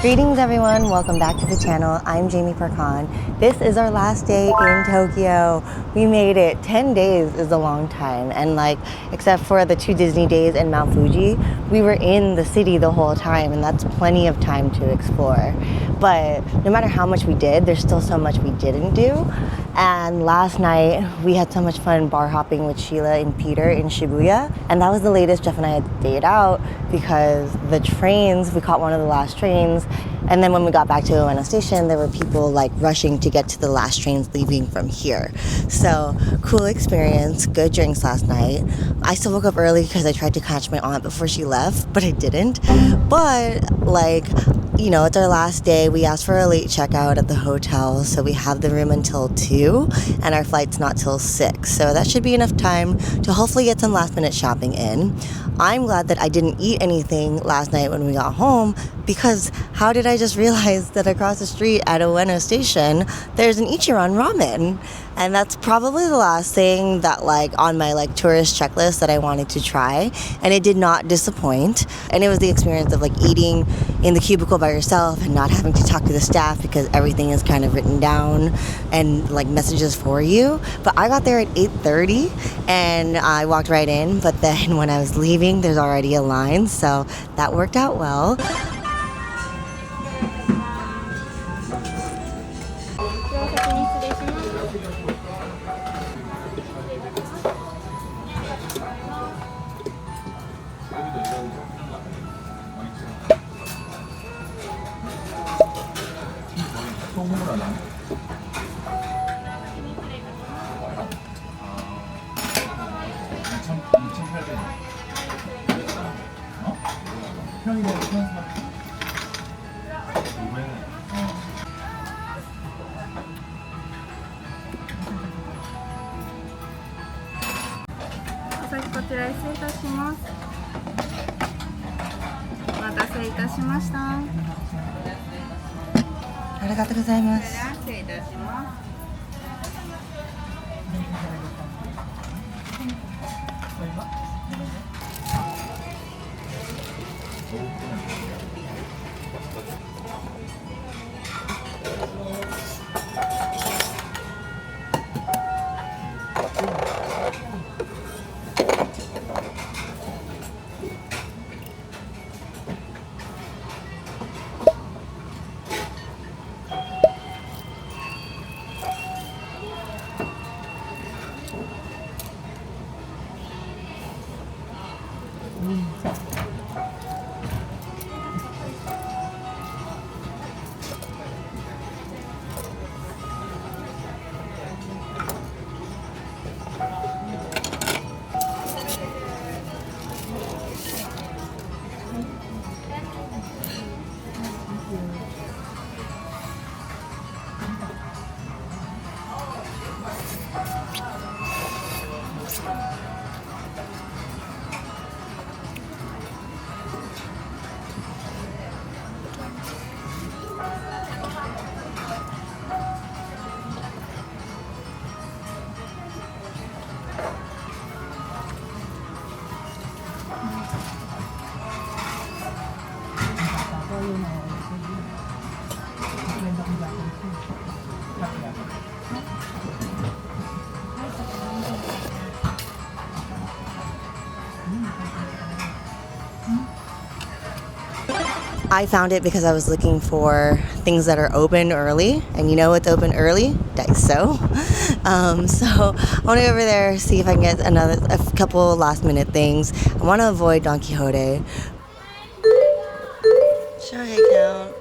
Greetings everyone, welcome back to the channel. I'm JMe Parcon. This is our last day in Tokyo. We made it. 10 days is a long time, and except for the 2 Disney days and Mount Fuji, we were in the city the whole time, and that's plenty of time to explore. But no matter how much we did, there's still so much we didn't do. And last night we had so much fun bar hopping with Sheila and Peter in Shibuya, and that was the latest Jeff and I had stayed out because the trains, we caught one of the last trains, and then when we got back to Ueno Station, there were people rushing to get to the last trains leaving from here. So cool experience, good drinks last night. I still woke up early because I tried to catch my aunt before she left, but I didn't. But it's our last day. We asked for a late checkout at the hotel, so we have the room until 2, and our flight's not till 6. So that should be enough time to hopefully get some last minute shopping in. I'm glad that I didn't eat anything last night when we got home, because how did I just realize that across the street at Ueno Station, there's an Ichiran Ramen? And that's probably the last thing that on my tourist checklist that I wanted to try, and it did not disappoint. And it was the experience of eating in the cubicle by yourself and not having to talk to the staff because everything is kind of written down and messages for you. But I got there at 8:30 and I walked right in, but then when I was leaving, there's already a line, so that worked out well. I found it because I was looking for things that are open early, and you know what's open early? Daiso. So I want to go over there, see if I can get a couple last minute things. I want to avoid Don Quixote. Sure, hey count.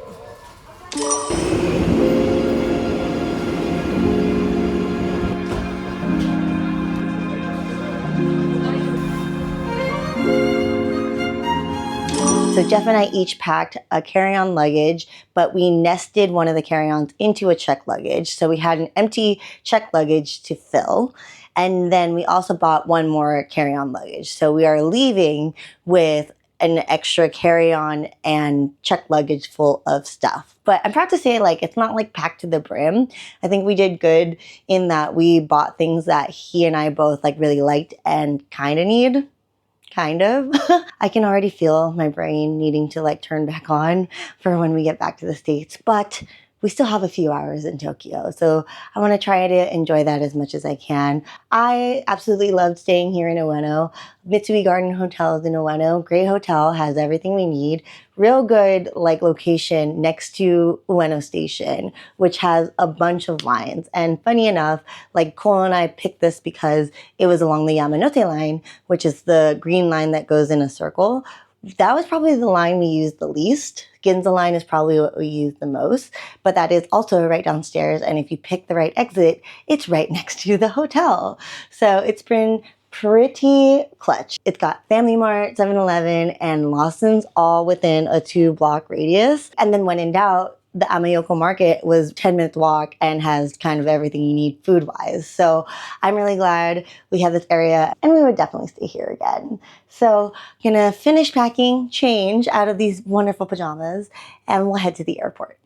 So Jeff and I each packed a carry-on luggage, but we nested one of the carry-ons into a check luggage. So we had an empty check luggage to fill. And then we also bought one more carry-on luggage. So we are leaving with an extra carry-on and check luggage full of stuff. But I'm proud to say, it's not packed to the brim. I think we did good in that we bought things that he and I both really liked and kind of need. kind of. I can already feel my brain needing to like turn back on for when we get back to the States, but we still have a few hours in Tokyo, so I want to try to enjoy that as much as I can. I absolutely loved staying here in Ueno. Mitsui Garden Hotel is in Ueno. Great hotel, has everything we need. Real good like location next to Ueno Station, which has a bunch of lines. And funny enough, like Cole and I picked this because it was along the Yamanote line, which is the green line that goes in a circle. That was probably the line we used the least. Ginza line is probably what we use the most, but that is also right downstairs. And if you pick the right exit, it's right next to the hotel. So it's been pretty clutch. It's got Family Mart, 7-Eleven, and Lawson's all within a 2-block radius. And then when in doubt, the Amayoko Market was 10 minutes walk and has kind of everything you need food-wise. So I'm really glad we have this area, and we would definitely stay here again. So I'm gonna finish packing, change out of these wonderful pajamas, and we'll head to the airport.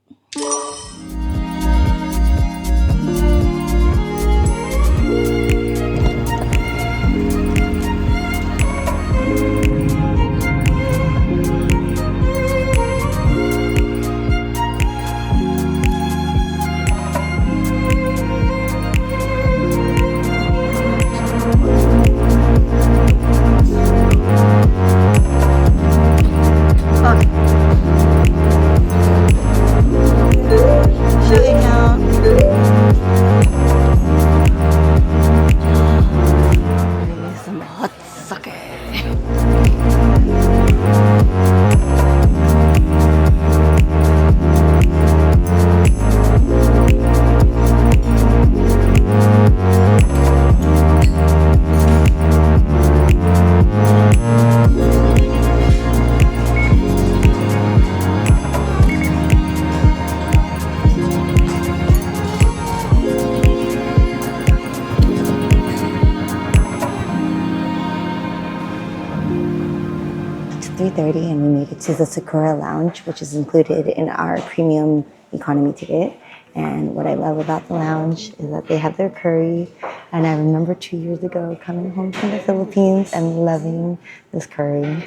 It's 3:30 and we made it to the Sakura Lounge, which is included in our premium economy ticket. And what I love about the lounge is that they have their curry. And I remember 2 years ago coming home from the Philippines and loving this curry.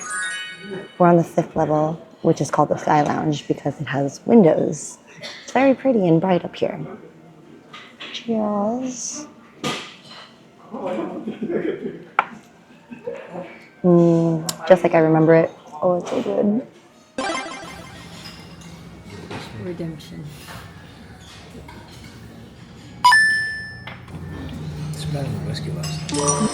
We're on the 5th level, which is called the Sky Lounge because it has windows. It's very pretty and bright up here. Cheers. Just like I remember it. Oh, it's so good. Redemption. It's better than whiskey last night.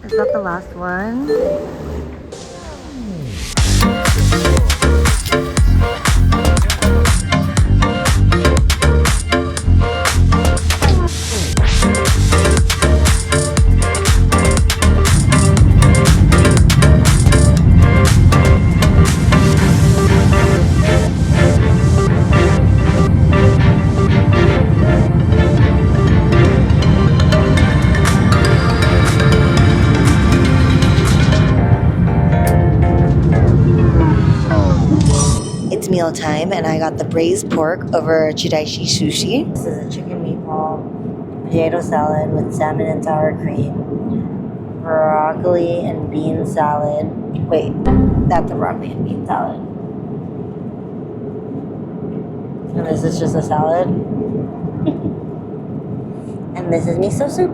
Is that the last one? It's mealtime, and I got the braised pork over chidaishi sushi. This is a chicken meatball, potato salad with salmon and sour cream, broccoli and bean salad. Wait, that's a broccoli and bean salad. And this is just a salad. And this is miso soup.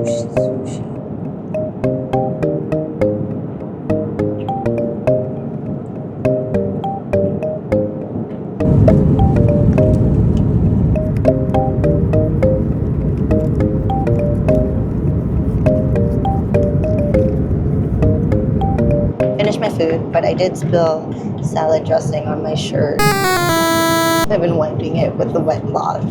Sushi. Finished my food, but I did spill salad dressing on my shirt. I've been wiping it with the wet cloth.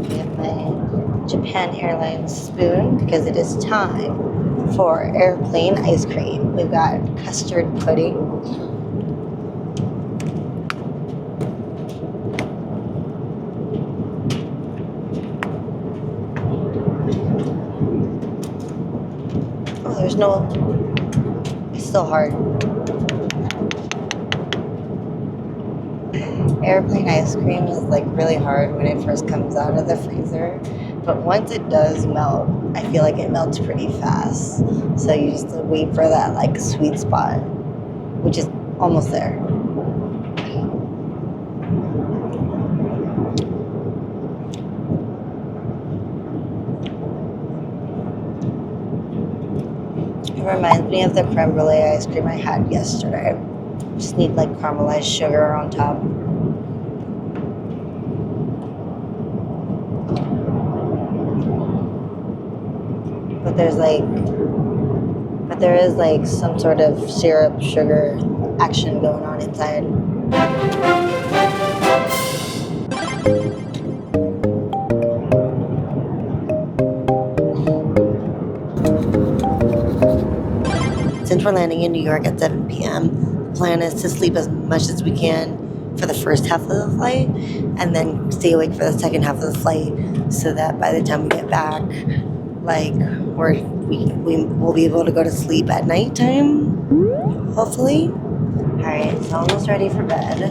We have my Japan Airlines spoon because it is time for airplane ice cream. We've got custard pudding. there's no, it's still hard. Airplane ice cream is like really hard when it first comes out of the freezer, but once it does melt, I feel like it melts pretty fast. So you just wait for that like sweet spot, which is almost there. It reminds me of the creme brulee ice cream I had yesterday. Just need like caramelized sugar on top. But there is like some sort of syrup, sugar action going on inside. Since we're landing in New York at 7 p.m., the plan is to sleep as much as we can for the first half of the flight and then stay awake for the second half of the flight so that by the time we get back, like we'll be able to go to sleep at nighttime, hopefully. All right, so almost ready for bed.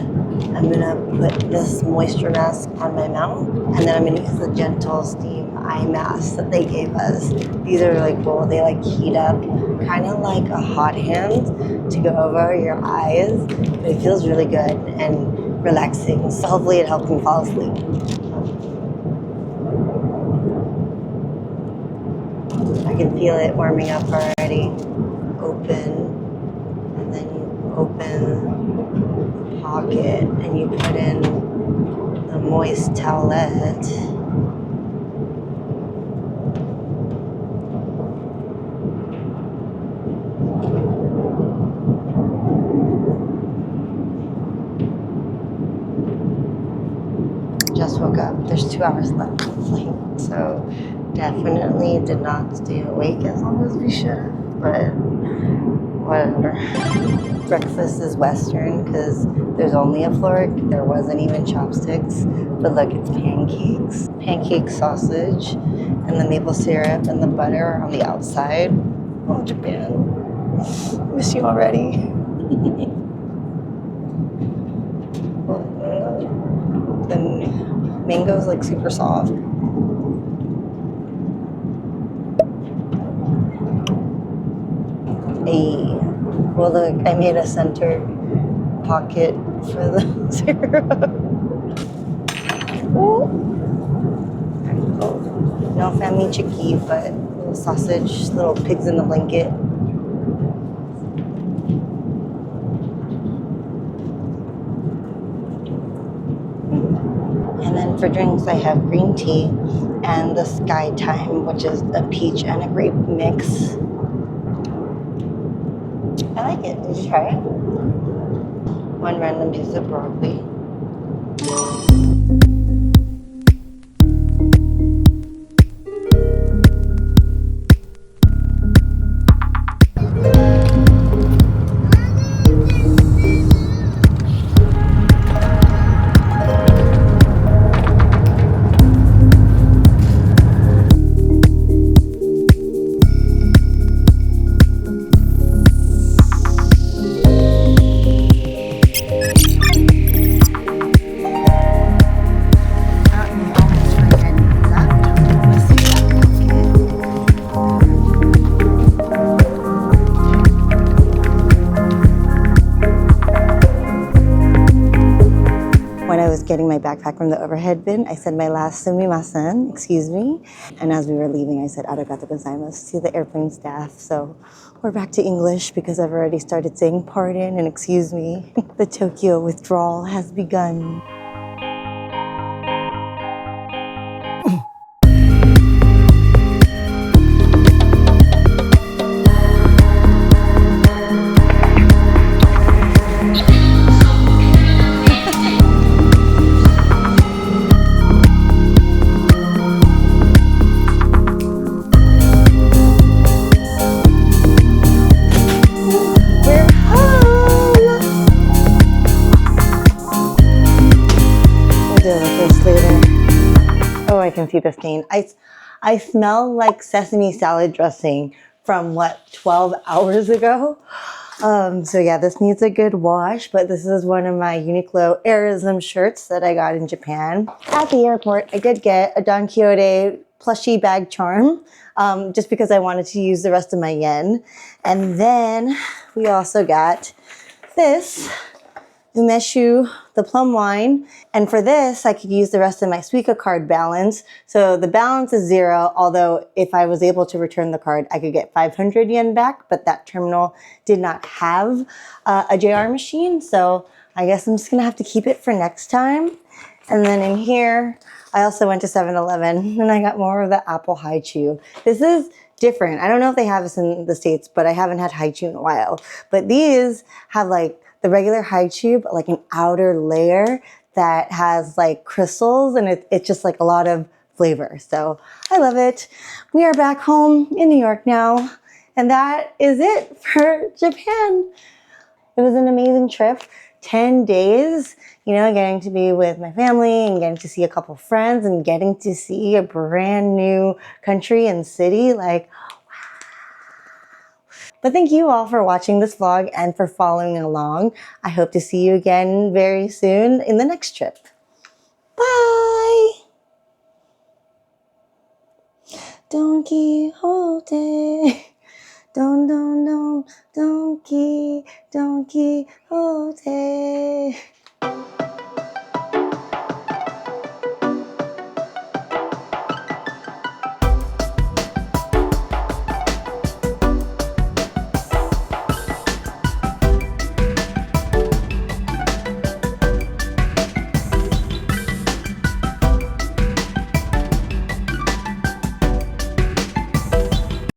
I'm gonna put this moisture mask on my mouth, and then I'm gonna use the gentle steam eye mask that they gave us. These are really cool. They like heat up, kind of like a hot hand to go over your eyes, but it feels really good and relaxing. So hopefully it helps me fall asleep. I can feel it warming up already. Open, and then you open the pocket and you put in the moist towelette. Just woke up. There's 2 hours left of the flight, so definitely did not stay awake as long as we should have, but whatever. Breakfast is Western because there's only a fork. There wasn't even chopsticks, but look, it's pancakes, pancake sausage, and the maple syrup and the butter are on the outside. Oh, Japan. Miss you already. The mango's like super soft. Well, look, I made a center pocket for the syrup. Ooh. No family chicky, but little sausage, little pigs in the blanket. And then for drinks, I have green tea and the Sky Time, which is a peach and a grape mix. I like it. Did you try it? One random piece of broccoli. Getting my backpack from the overhead bin, I said my last sumimasen, excuse me. And as we were leaving, I said arigatou gozaimasu to the airplane staff. So we're back to English because I've already started saying pardon and excuse me. The Tokyo withdrawal has begun. I can see the stain. I smell like sesame salad dressing from what, 12 hours ago. So yeah, this needs a good wash, but this is one of my Uniqlo Airism shirts that I got in Japan. At the airport, I did get a Don Quixote plushie bag charm, just because I wanted to use the rest of my yen. And then we also got this umeshu, the plum wine. And for this, I could use the rest of my Suica card balance. So the balance is 0, although if I was able to return the card, I could get 500 yen back, but that terminal did not have a JR machine. So I guess I'm just gonna have to keep it for next time. And then in here, I also went to 7-Eleven and I got more of the apple haichu. This is different. I don't know if they have this in the States, but I haven't had haichu in a while. But these have like the regular haichu, but like an outer layer that has like crystals, and it's just like a lot of flavor. So I love it. We are back home in New York now, and that is it for Japan. It was an amazing trip. 10 days, you know, getting to be with my family and getting to see a couple friends and getting to see a brand new country and city. Like, but thank you all for watching this vlog and for following along. I hope to see you again very soon in the next trip. Bye! Don Quixote, Don Quixote.